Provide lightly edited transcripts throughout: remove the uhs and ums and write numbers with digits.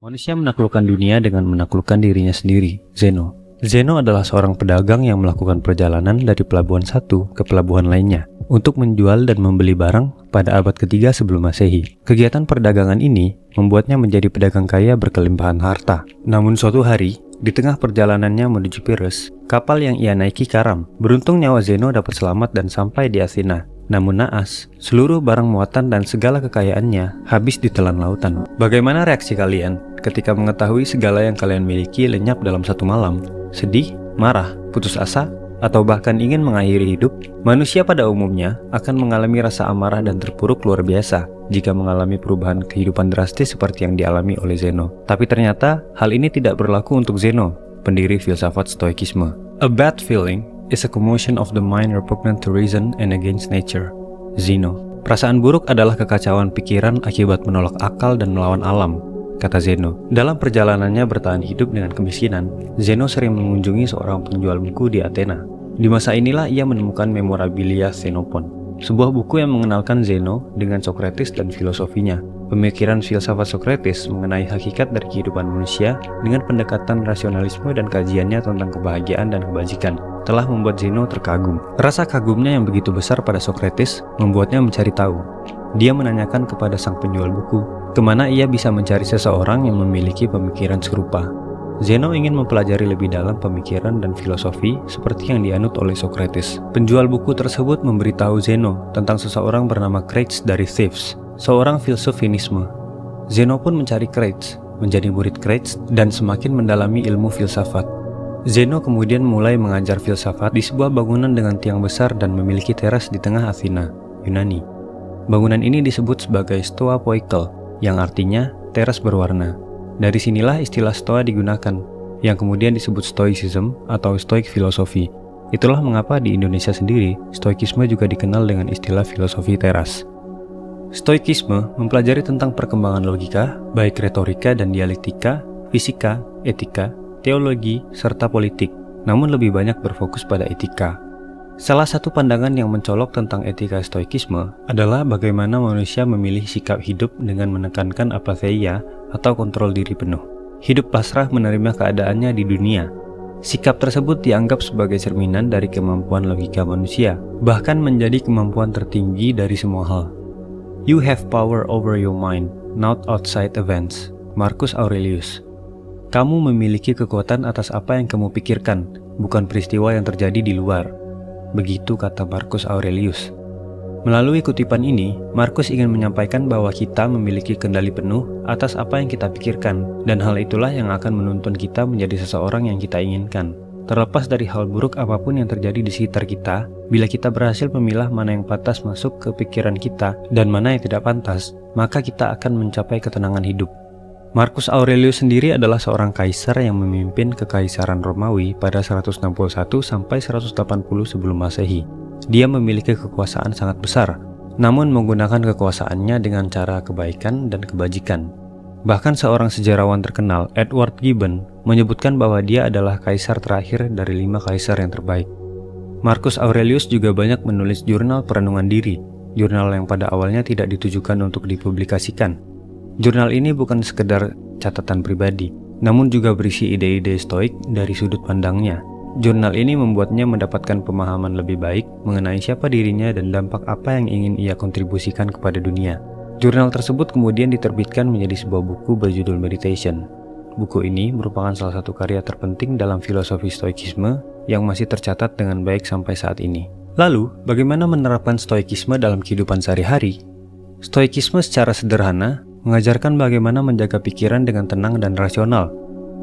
Manusia menaklukkan dunia dengan menaklukkan dirinya sendiri. Zeno. Zeno adalah seorang pedagang yang melakukan perjalanan dari pelabuhan satu ke pelabuhan lainnya untuk menjual dan membeli barang pada abad ketiga sebelum Masehi. Kegiatan perdagangan ini membuatnya menjadi pedagang kaya berkelimpahan harta. Namun suatu hari, di tengah perjalanannya menuju Pyrrhus, kapal yang ia naiki karam. Beruntung nyawa Zeno dapat selamat dan sampai di Athena. Namun naas, seluruh barang muatan dan segala kekayaannya habis ditelan lautan. Bagaimana reaksi kalian ketika mengetahui segala yang kalian miliki lenyap dalam satu malam? Sedih, marah, putus asa, atau bahkan ingin mengakhiri hidup? Manusia pada umumnya akan mengalami rasa amarah dan terpuruk luar biasa jika mengalami perubahan kehidupan drastis seperti yang dialami oleh Zeno. Tapi ternyata hal ini tidak berlaku untuk Zeno, pendiri filsafat Stoikisme. A bad feeling is a commotion of the mind repugnant to reason and against nature. Zeno. Perasaan buruk adalah kekacauan pikiran akibat menolak akal dan melawan alam, kata Zeno. Dalam perjalanannya bertahan hidup dengan kemiskinan, Zeno sering mengunjungi seorang penjual buku di Athena. Di masa inilah ia menemukan Memorabilia Xenophon, sebuah buku yang mengenalkan Zeno dengan Socrates dan filosofinya. Pemikiran filsafat Socrates mengenai hakikat dari kehidupan manusia dengan pendekatan rasionalisme dan kajiannya tentang kebahagiaan dan kebajikan telah membuat Zeno terkagum. Rasa kagumnya yang begitu besar pada Socrates membuatnya mencari tahu. Dia menanyakan kepada sang penjual buku, kemana ia bisa mencari seseorang yang memiliki pemikiran serupa. Zeno ingin mempelajari lebih dalam pemikiran dan filosofi seperti yang dianut oleh Socrates. Penjual buku tersebut memberitahu Zeno tentang seseorang bernama Crates dari Thebes, seorang filsuf Finisme. Zeno pun mencari Crates, menjadi murid Crates, dan semakin mendalami ilmu filsafat. Zeno kemudian mulai mengajar filsafat di sebuah bangunan dengan tiang besar dan memiliki teras di tengah Athena, Yunani. Bangunan ini disebut sebagai Stoa Poikel, yang artinya teras berwarna. Dari sinilah istilah Stoa digunakan, yang kemudian disebut Stoicism atau Stoik filosofi. Itulah mengapa di Indonesia sendiri, Stoikisme juga dikenal dengan istilah filosofi teras. Stoikisme mempelajari tentang perkembangan logika, baik retorika dan dialektika, fisika, etika, teologi, serta politik, namun lebih banyak berfokus pada etika. Salah satu pandangan yang mencolok tentang etika Stoikisme adalah bagaimana manusia memilih sikap hidup dengan menekankan apatheia atau kontrol diri penuh. Hidup pasrah menerima keadaannya di dunia. Sikap tersebut dianggap sebagai cerminan dari kemampuan logika manusia, bahkan menjadi kemampuan tertinggi dari semua hal. You have power over your mind, not outside events. Marcus Aurelius. Kamu memiliki kekuatan atas apa yang kamu pikirkan, bukan peristiwa yang terjadi di luar. Begitu kata Marcus Aurelius. Melalui kutipan ini, Marcus ingin menyampaikan bahwa kita memiliki kendali penuh atas apa yang kita pikirkan, dan hal itulah yang akan menuntun kita menjadi seseorang yang kita inginkan. Terlepas dari hal buruk apapun yang terjadi di sekitar kita, bila kita berhasil memilah mana yang pantas masuk ke pikiran kita dan mana yang tidak pantas, maka kita akan mencapai ketenangan hidup. Marcus Aurelius sendiri adalah seorang kaisar yang memimpin kekaisaran Romawi pada 161 sampai 180 sebelum Masehi. Dia memiliki kekuasaan sangat besar, namun menggunakan kekuasaannya dengan cara kebaikan dan kebajikan. Bahkan seorang sejarawan terkenal, Edward Gibbon, menyebutkan bahwa dia adalah kaisar terakhir dari 5 kaisar yang terbaik. Marcus Aurelius juga banyak menulis jurnal perenungan diri, jurnal yang pada awalnya tidak ditujukan untuk dipublikasikan. Jurnal ini bukan sekedar catatan pribadi, namun juga berisi ide-ide stoik dari sudut pandangnya. Jurnal ini membuatnya mendapatkan pemahaman lebih baik mengenai siapa dirinya dan dampak apa yang ingin ia kontribusikan kepada dunia. Jurnal tersebut kemudian diterbitkan menjadi sebuah buku berjudul Meditation. Buku ini merupakan salah satu karya terpenting dalam filosofi Stoikisme yang masih tercatat dengan baik sampai saat ini. Lalu, bagaimana menerapkan Stoikisme dalam kehidupan sehari-hari? Stoikisme secara sederhana mengajarkan bagaimana menjaga pikiran dengan tenang dan rasional.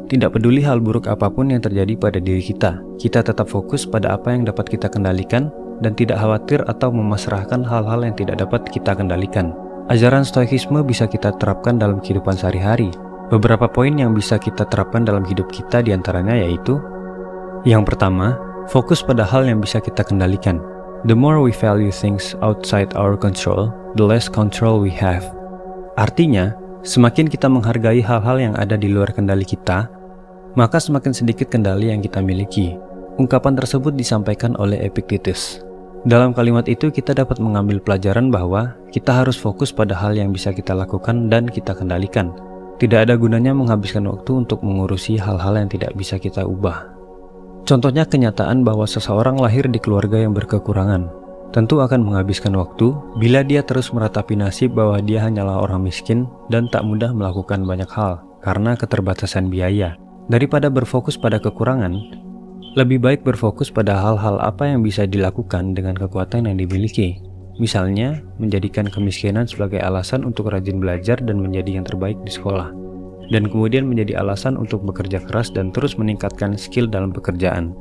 Tidak peduli hal buruk apapun yang terjadi pada diri kita tetap fokus pada apa yang dapat kita kendalikan dan tidak khawatir atau memasrahkan hal-hal yang tidak dapat kita kendalikan. Ajaran Stoikisme bisa kita terapkan dalam kehidupan sehari-hari. Beberapa poin yang bisa kita terapkan dalam hidup kita diantaranya yaitu: yang pertama, fokus pada hal yang bisa kita kendalikan. The more we value things outside our control, the less control we have. Artinya, semakin kita menghargai hal-hal yang ada di luar kendali kita, maka semakin sedikit kendali yang kita miliki. Ungkapan tersebut disampaikan oleh Epictetus. Dalam kalimat itu kita dapat mengambil pelajaran bahwa kita harus fokus pada hal yang bisa kita lakukan dan kita kendalikan. Tidak ada gunanya menghabiskan waktu untuk mengurusi hal-hal yang tidak bisa kita ubah. Contohnya kenyataan bahwa seseorang lahir di keluarga yang berkekurangan. Tentu akan menghabiskan waktu bila dia terus meratapi nasib bahwa dia hanyalah orang miskin dan tak mudah melakukan banyak hal karena keterbatasan biaya. Daripada berfokus pada kekurangan, lebih baik berfokus pada hal-hal apa yang bisa dilakukan dengan kekuatan yang dimiliki. Misalnya, menjadikan kemiskinan sebagai alasan untuk rajin belajar dan menjadi yang terbaik di sekolah. Dan kemudian menjadi alasan untuk bekerja keras dan terus meningkatkan skill dalam pekerjaan.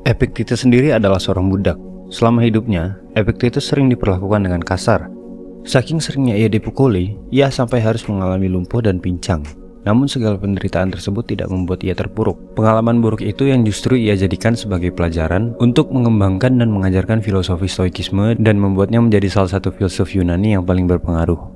Epictetus sendiri adalah seorang budak. Selama hidupnya, Epictetus sering diperlakukan dengan kasar. Saking seringnya ia dipukuli, ia sampai harus mengalami lumpuh dan pincang. Namun segala penderitaan tersebut tidak membuat ia terpuruk. Pengalaman buruk itu yang justru ia jadikan sebagai pelajaran untuk mengembangkan dan mengajarkan filosofi stoikisme dan membuatnya menjadi salah satu filsuf Yunani yang paling berpengaruh.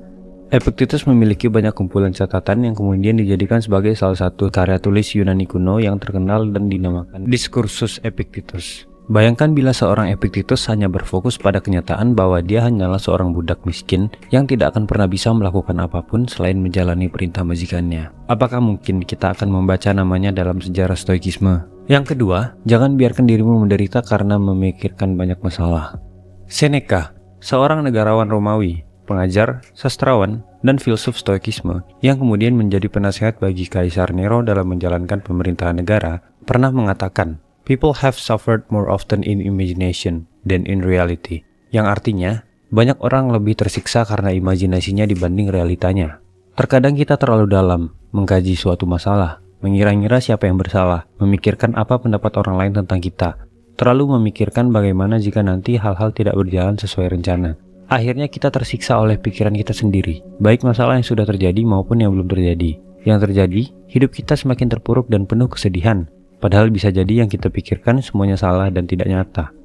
Epictetus memiliki banyak kumpulan catatan yang kemudian dijadikan sebagai salah satu karya tulis Yunani kuno yang terkenal dan dinamakan Discursus Epictetus. Bayangkan bila seorang Epictetus hanya berfokus pada kenyataan bahwa dia hanyalah seorang budak miskin yang tidak akan pernah bisa melakukan apapun selain menjalani perintah majikannya. Apakah mungkin kita akan membaca namanya dalam sejarah stoikisme? Yang kedua, jangan biarkan dirimu menderita karena memikirkan banyak masalah. Seneca, seorang negarawan Romawi, pengajar, sastrawan, dan filsuf stoikisme yang kemudian menjadi penasehat bagi Kaisar Nero dalam menjalankan pemerintahan negara, pernah mengatakan, "People have suffered more often in imagination than in reality." Yang artinya, banyak orang lebih tersiksa karena imajinasinya dibanding realitanya. Terkadang kita terlalu dalam mengkaji suatu masalah, mengira-ngira siapa yang bersalah, memikirkan apa pendapat orang lain tentang kita, terlalu memikirkan bagaimana jika nanti hal-hal tidak berjalan sesuai rencana. Akhirnya kita tersiksa oleh pikiran kita sendiri, baik masalah yang sudah terjadi maupun yang belum terjadi. Yang terjadi, hidup kita semakin terpuruk dan penuh kesedihan. Padahal bisa jadi yang kita pikirkan semuanya salah dan tidak nyata.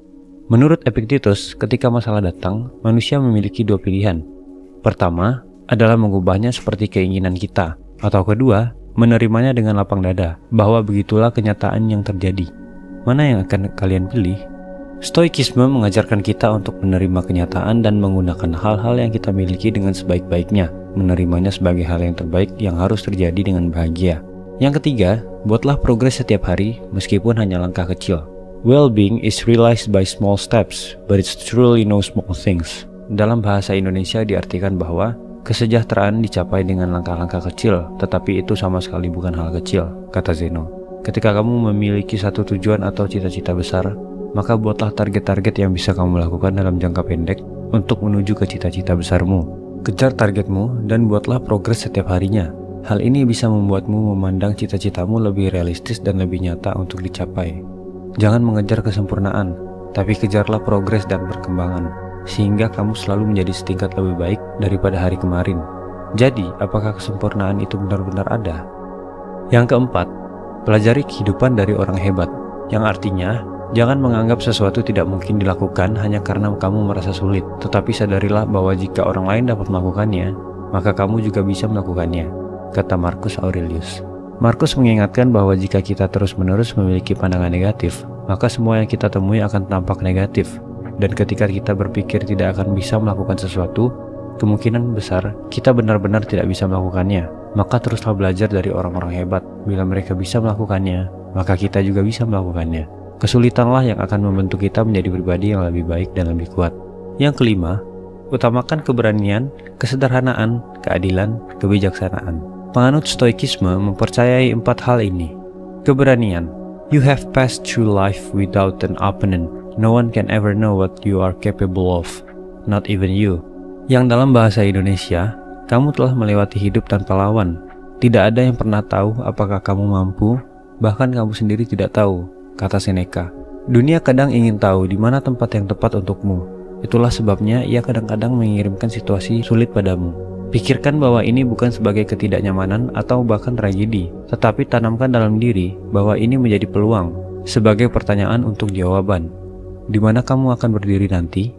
Menurut Epictetus, ketika masalah datang, manusia memiliki dua pilihan. Pertama, adalah mengubahnya seperti keinginan kita. Atau kedua, menerimanya dengan lapang dada, bahwa begitulah kenyataan yang terjadi. Mana yang akan kalian pilih? Stoikisme mengajarkan kita untuk menerima kenyataan dan menggunakan hal-hal yang kita miliki dengan sebaik-baiknya, menerimanya sebagai hal yang terbaik yang harus terjadi dengan bahagia. Yang ketiga, buatlah progres setiap hari meskipun hanya langkah kecil. Well-being is realized by small steps, but it's truly no small things. Dalam bahasa Indonesia diartikan bahwa kesejahteraan dicapai dengan langkah-langkah kecil, tetapi itu sama sekali bukan hal kecil, kata Zeno. Ketika kamu memiliki satu tujuan atau cita-cita besar, maka buatlah target-target yang bisa kamu lakukan dalam jangka pendek untuk menuju ke cita-cita besarmu. Kejar targetmu dan buatlah progres setiap harinya. Hal ini bisa membuatmu memandang cita-citamu lebih realistis dan lebih nyata untuk dicapai. Jangan mengejar kesempurnaan, tapi kejarlah progres dan perkembangan, sehingga kamu selalu menjadi setingkat lebih baik daripada hari kemarin. Jadi, apakah kesempurnaan itu benar-benar ada? Yang keempat, pelajari kehidupan dari orang hebat, yang artinya, jangan menganggap sesuatu tidak mungkin dilakukan hanya karena kamu merasa sulit, tetapi sadarilah bahwa jika orang lain dapat melakukannya, maka kamu juga bisa melakukannya, kata Marcus Aurelius. Marcus mengingatkan bahwa jika kita terus-menerus memiliki pandangan negatif, maka semua yang kita temui akan tampak negatif. Dan ketika kita berpikir tidak akan bisa melakukan sesuatu, kemungkinan besar kita benar-benar tidak bisa melakukannya. Maka teruslah belajar dari orang-orang hebat. Bila mereka bisa melakukannya, maka kita juga bisa melakukannya. Kesulitanlah yang akan membentuk kita menjadi pribadi yang lebih baik dan lebih kuat. Yang kelima, utamakan keberanian, kesederhanaan, keadilan, kebijaksanaan. Penganut stoikisme mempercayai 4 hal ini. Keberanian. You have passed through life without an opponent. No one can ever know what you are capable of. Not even you. Yang dalam bahasa Indonesia, kamu telah melewati hidup tanpa lawan. Tidak ada yang pernah tahu apakah kamu mampu, bahkan kamu sendiri tidak tahu, kata Seneca. Dunia kadang ingin tahu di mana tempat yang tepat untukmu. Itulah sebabnya ia kadang-kadang mengirimkan situasi sulit padamu. Pikirkan bahwa ini bukan sebagai ketidaknyamanan atau bahkan tragedi, tetapi tanamkan dalam diri bahwa ini menjadi peluang, sebagai pertanyaan untuk jawaban. Di mana kamu akan berdiri nanti?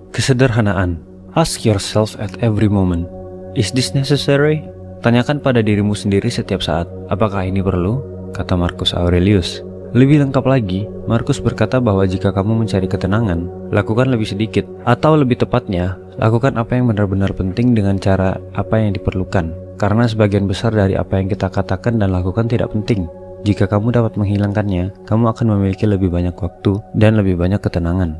Kesederhanaan. Ask yourself at every moment, is this necessary? Tanyakan pada dirimu sendiri setiap saat, apakah ini perlu? Kata Marcus Aurelius. Lebih lengkap lagi, Marcus berkata bahwa jika kamu mencari ketenangan, lakukan lebih sedikit, atau lebih tepatnya, lakukan apa yang benar-benar penting dengan cara apa yang diperlukan. karena sebagian besar dari apa yang kita katakan dan lakukan tidak penting. Jika kamu dapat menghilangkannya, kamu akan memiliki lebih banyak waktu dan lebih banyak ketenangan.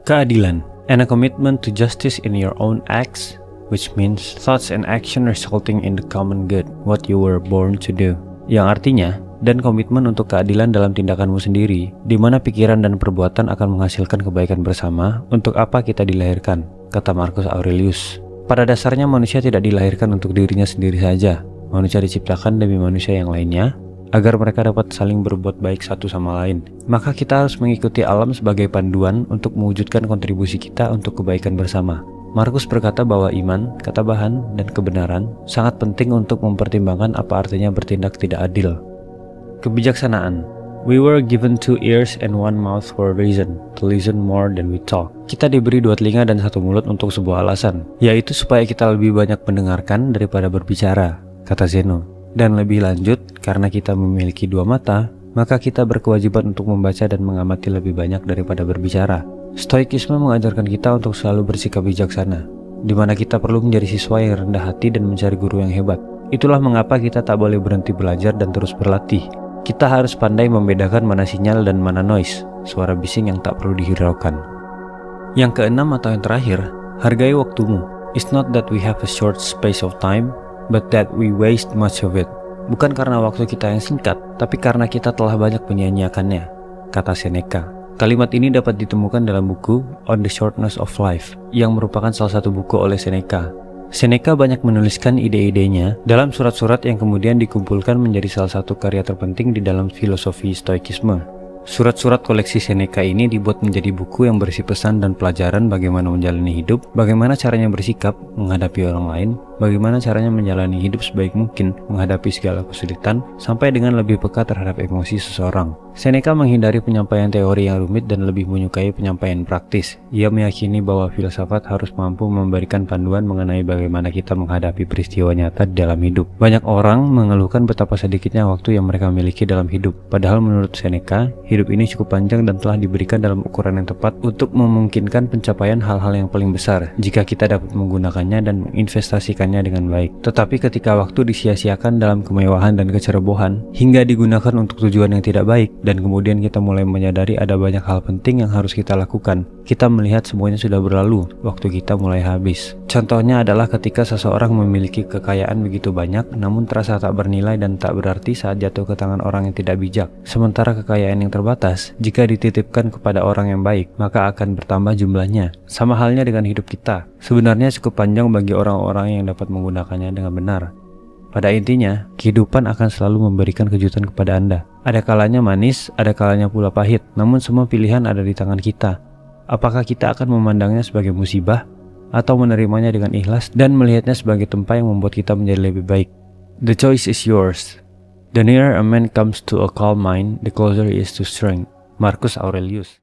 Keadilan, and a commitment to justice in your own acts, which means thoughts and action resulting in the common good, what you were born to do. Yang artinya, dan komitmen untuk keadilan dalam tindakanmu sendiri, di mana pikiran dan perbuatan akan menghasilkan kebaikan bersama untuk apa kita dilahirkan, kata Marcus Aurelius. Pada dasarnya manusia tidak dilahirkan untuk dirinya sendiri saja. Manusia diciptakan demi manusia yang lainnya, agar mereka dapat saling berbuat baik satu sama lain. Maka kita harus mengikuti alam sebagai panduan untuk mewujudkan kontribusi kita untuk kebaikan bersama. Marcus berkata bahwa iman, ketabahan, dan kebenaran sangat penting untuk mempertimbangkan apa artinya bertindak tidak adil. Kebijaksanaan. We were given 2 ears and 1 mouth for a reason, to listen more than we talk. Kita diberi 2 telinga dan 1 mulut untuk sebuah alasan, yaitu supaya kita lebih banyak mendengarkan daripada berbicara, kata Zeno. Dan lebih lanjut, karena kita memiliki 2 mata, maka kita berkewajiban untuk membaca dan mengamati lebih banyak daripada berbicara. Stoikisme mengajarkan kita untuk selalu bersikap bijaksana, di mana kita perlu menjadi siswa yang rendah hati dan mencari guru yang hebat. Itulah mengapa kita tak boleh berhenti belajar dan terus berlatih. Kita harus pandai membedakan mana sinyal dan mana noise, suara bising yang tak perlu dihiraukan. Yang keenam atau yang terakhir, hargai waktumu. It's not that we have a short space of time, but that we waste much of it. Bukan karena waktu kita yang singkat, tapi karena kita telah banyak menyia-nyiakannya, kata Seneca. Kalimat ini dapat ditemukan dalam buku On the Shortness of Life, yang merupakan salah satu buku oleh Seneca. Seneca banyak menuliskan ide-idenya dalam surat-surat yang kemudian dikumpulkan menjadi salah satu karya terpenting di dalam filosofi Stoikisme. Surat-surat koleksi Seneca ini dibuat menjadi buku yang berisi pesan dan pelajaran bagaimana menjalani hidup, bagaimana caranya bersikap menghadapi orang lain, bagaimana caranya menjalani hidup sebaik mungkin menghadapi segala kesulitan, sampai dengan lebih peka terhadap emosi seseorang. Seneca menghindari penyampaian teori yang rumit dan lebih menyukai penyampaian praktis. Ia meyakini bahwa filsafat harus mampu memberikan panduan mengenai bagaimana kita menghadapi peristiwa nyata di dalam hidup. Banyak orang mengeluhkan betapa sedikitnya waktu yang mereka miliki dalam hidup. Padahal menurut Seneca, hidup ini cukup panjang dan telah diberikan dalam ukuran yang tepat untuk memungkinkan pencapaian hal-hal yang paling besar jika kita dapat menggunakannya dan menginvestasikannya dengan baik. Tetapi ketika waktu disia-siakan dalam kemewahan dan kecerobohan hingga digunakan untuk tujuan yang tidak baik, dan kemudian kita mulai menyadari ada banyak hal penting yang harus kita lakukan, kita melihat semuanya sudah berlalu, waktu kita mulai habis. Contohnya adalah ketika seseorang memiliki kekayaan begitu banyak namun terasa tak bernilai dan tak berarti saat jatuh ke tangan orang yang tidak bijak. Sementara kekayaan yang terbatas, jika dititipkan kepada orang yang baik, maka akan bertambah jumlahnya. Sama halnya dengan hidup kita, sebenarnya cukup panjang bagi orang-orang yang dapat menggunakannya dengan benar. Pada intinya, kehidupan akan selalu memberikan kejutan kepada Anda. Ada kalanya manis, ada kalanya pula pahit, namun semua pilihan ada di tangan kita. Apakah kita akan memandangnya sebagai musibah, atau menerimanya dengan ikhlas dan melihatnya sebagai tempat yang membuat kita menjadi lebih baik? The choice is yours. The nearer a man comes to a calm mind, the closer he is to strength. Marcus Aurelius.